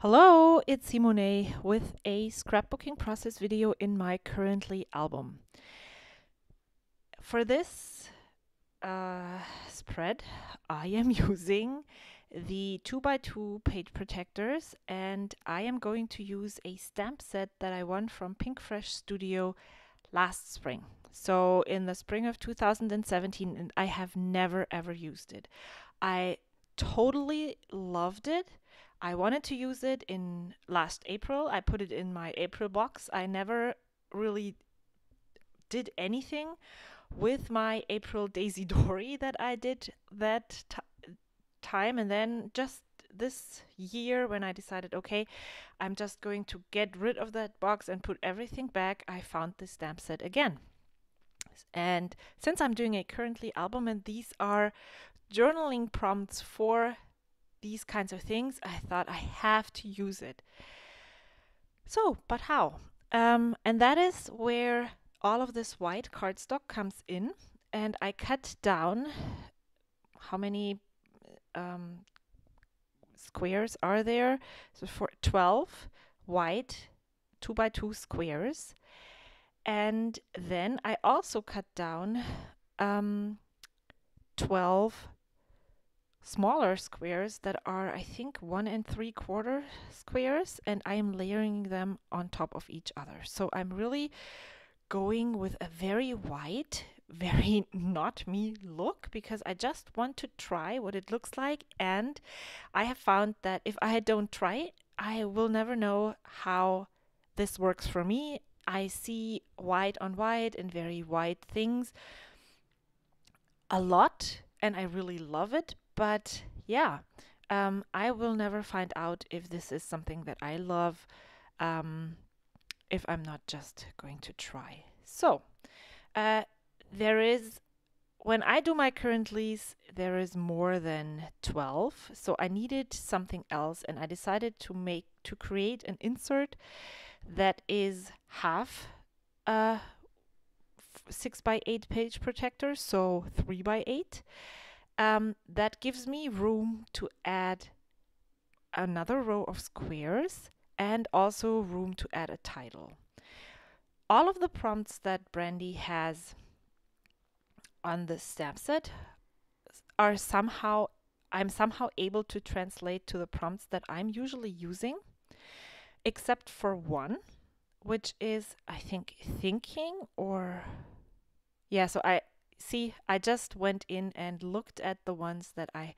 Hello, it's Simone with a scrapbooking process video in my Currently album. For this spread, I am using the 2x2 page protectors, and I am going to use a stamp set that I won from Pinkfresh Studio last spring. So in the spring of 2017, and I have never ever used it. I totally loved it. I wanted to use it in last April. I put it in my April box. I never really did anything with my April Daisy Dory that I did that time. And then just this year, when I decided, okay, I'm just going to get rid of that box and put everything back, I found this stamp set again. And since I'm doing a Currently album and these are journaling prompts for these kinds of things, I thought I have to use it. So, but how? And that is where all of this white cardstock comes in, and I cut down how many squares are there? So for 12 white 2x2 squares. And then I also cut down 12 smaller squares that are, I think, 1 3/4 squares, and I am layering them on top of each other. So I'm really going with a very white, very not me look, because I just want to try what it looks like. And I have found that if I don't try it, I will never know how this works for me. I see white on white and very white things a lot, and I really love it. But yeah, I will never find out if this is something that I love if I'm not just going to try. So there is, when I do my currentlies, there is more than 12. So I needed something else, and I decided to create an insert that is half 6x8 page protector, so 3x8. That gives me room to add another row of squares and also room to add a title. All of the prompts that Brandi has on the stamp set are I'm somehow able to translate to the prompts that I'm usually using, except for one, which is, I think, thinking, or yeah, so I just went in and looked at the ones that I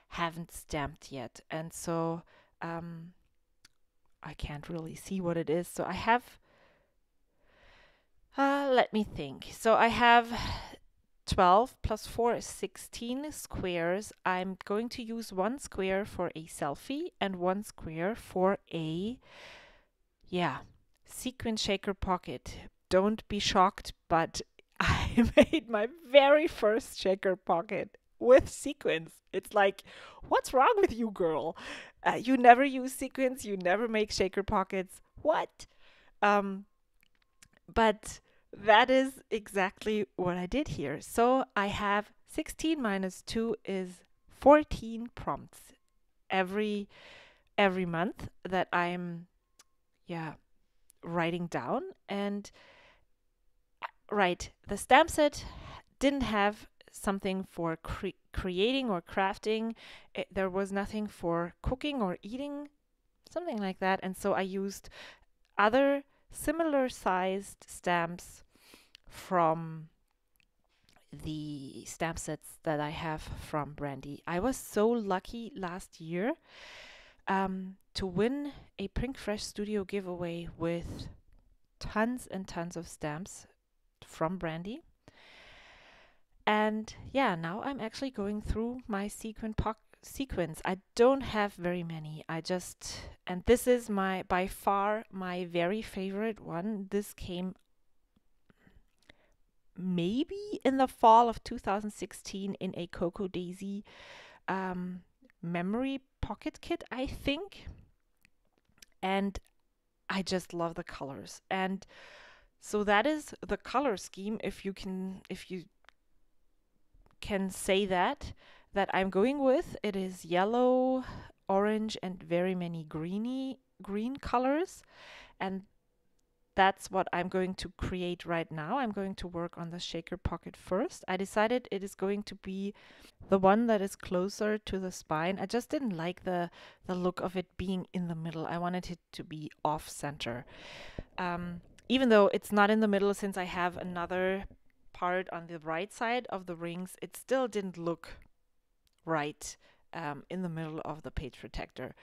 haven't stamped yet. And so I can't really see what it is. So I have, let me think. So I have 12 plus 4 is 16 squares. I'm going to use one square for a selfie and one square for a, sequin shaker pocket. Don't be shocked, but I made my very first shaker pocket with sequins. It's like, what's wrong with you, girl? You never use sequins, you never make shaker pockets. What? But that is exactly what I did here. So I have 16 minus 2 is 14 prompts every month that I'm writing down. And right, the stamp set didn't have something for creating or crafting. There was nothing for cooking or eating, something like that. And so I used other similar sized stamps from the stamp sets that I have from Brandi. I was so lucky last year to win a Pinkfresh Studio giveaway with tons and tons of stamps from Brandi. And yeah, now I'm actually going through my sequins. I don't have very many. And this is by far my very favorite one. This came maybe in the fall of 2016 in a Cocoa Daisy memory pocket kit, I think. And I just love the colors. And so that is the color scheme, if you can say that I'm going with. It is yellow, orange and very many green colors, and that's what I'm going to create right now. I'm going to work on the shaker pocket first. I decided it is going to be the one that is closer to the spine. I just didn't like the look of it being in the middle. I wanted it to be off center. Even though it's not in the middle, since I have another part on the right side of the rings, it still didn't look right in the middle of the page protector.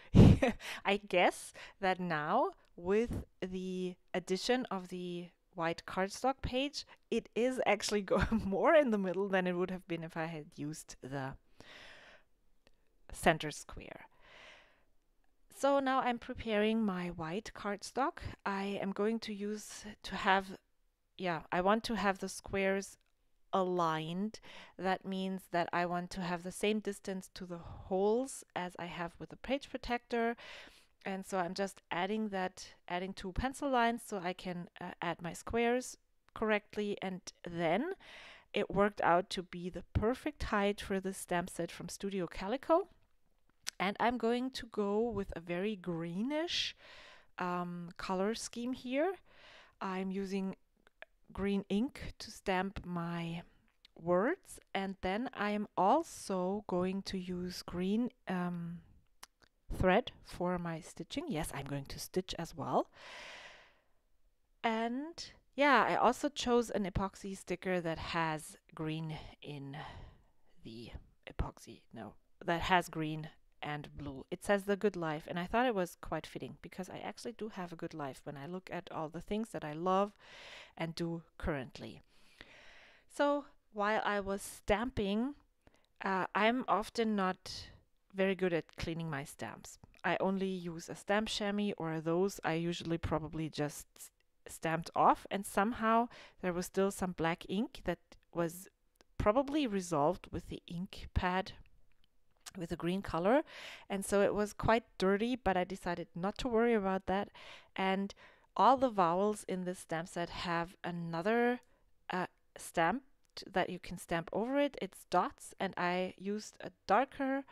I guess that now, with the addition of the white cardstock page, it is actually more in the middle than it would have been if I had used the center square. So now I'm preparing my white cardstock. I am going to I want to have the squares aligned. That means that I want to have the same distance to the holes as I have with the page protector. And so I'm just adding 2 pencil lines so I can add my squares correctly. And then it worked out to be the perfect height for this stamp set from Studio Calico. And I'm going to go with a very greenish color scheme here. I'm using green ink to stamp my words, and then I'm also going to use green thread for my stitching. Yes, I'm going to stitch as well. And yeah, I also chose an epoxy sticker that has green in the epoxy. No, that has green and blue. It says The Good Life, and I thought it was quite fitting because I actually do have a good life when I look at all the things that I love and do currently. So while I was stamping, I'm often not very good at cleaning my stamps. I only use a stamp chamois, or those I usually probably just stamped off, and somehow there was still some black ink that was probably resolved with the ink pad with a green color, and so it was quite dirty, but I decided not to worry about that. And all the vowels in this stamp set have another stamp that you can stamp over it. It's dots, and I used a darker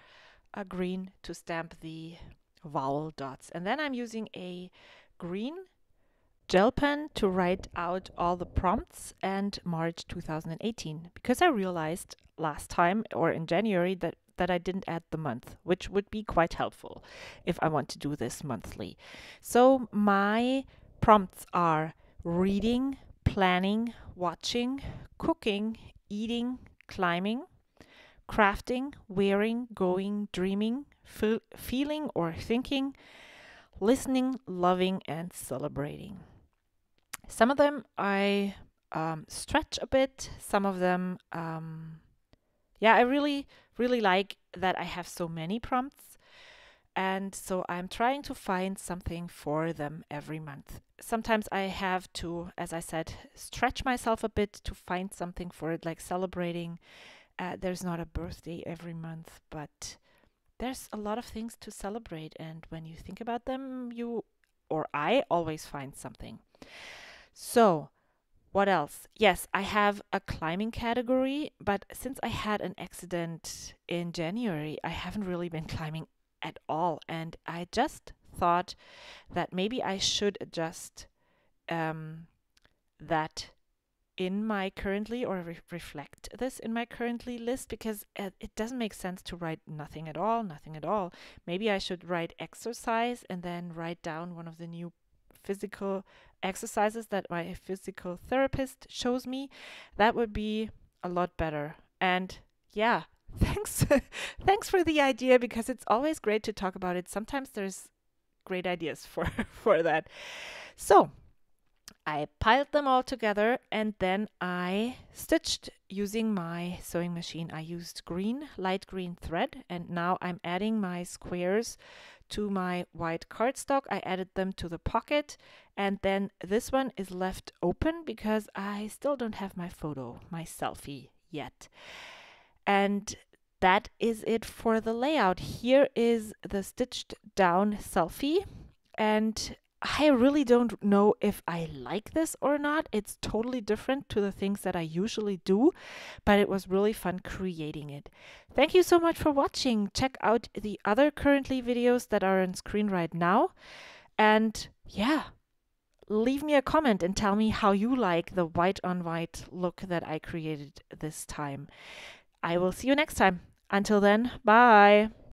green to stamp the vowel dots. And then I'm using a green gel pen to write out all the prompts and March 2018, because I realized last time, or in January, that I didn't add the month, which would be quite helpful if I want to do this monthly. So my prompts are reading, planning, watching, cooking, eating, climbing, crafting, wearing, going, dreaming, feeling or thinking, listening, loving, and celebrating. Some of them I stretch a bit. Some of them, I really like that I have so many prompts. And so I'm trying to find something for them every month. Sometimes I have to, as I said, stretch myself a bit to find something for it, like celebrating. There's not a birthday every month, but there's a lot of things to celebrate. And when you think about them, I always find something. So what else? Yes, I have a climbing category, but since I had an accident in January, I haven't really been climbing at all. And I just thought that maybe I should adjust that in my currently, or reflect this in my currently list, because it doesn't make sense to write nothing at all. Maybe I should write exercise and then write down one of the new physical exercises that my physical therapist shows me. That would be a lot better. And yeah, thanks for the idea, because it's always great to talk about it. Sometimes there's great ideas for that. So I piled them all together, and then I stitched using my sewing machine. I used light green thread, and now I'm adding my squares to my white cardstock. I added them to the pocket, and then this one is left open because I still don't have my selfie yet. And that is it for the layout. Here is the stitched down selfie, and I really don't know if I like this or not. It's totally different to the things that I usually do, but it was really fun creating it. Thank you so much for watching. Check out the other currently videos that are on screen right now. And yeah, leave me a comment and tell me how you like the white on white look that I created this time. I will see you next time. Until then, bye.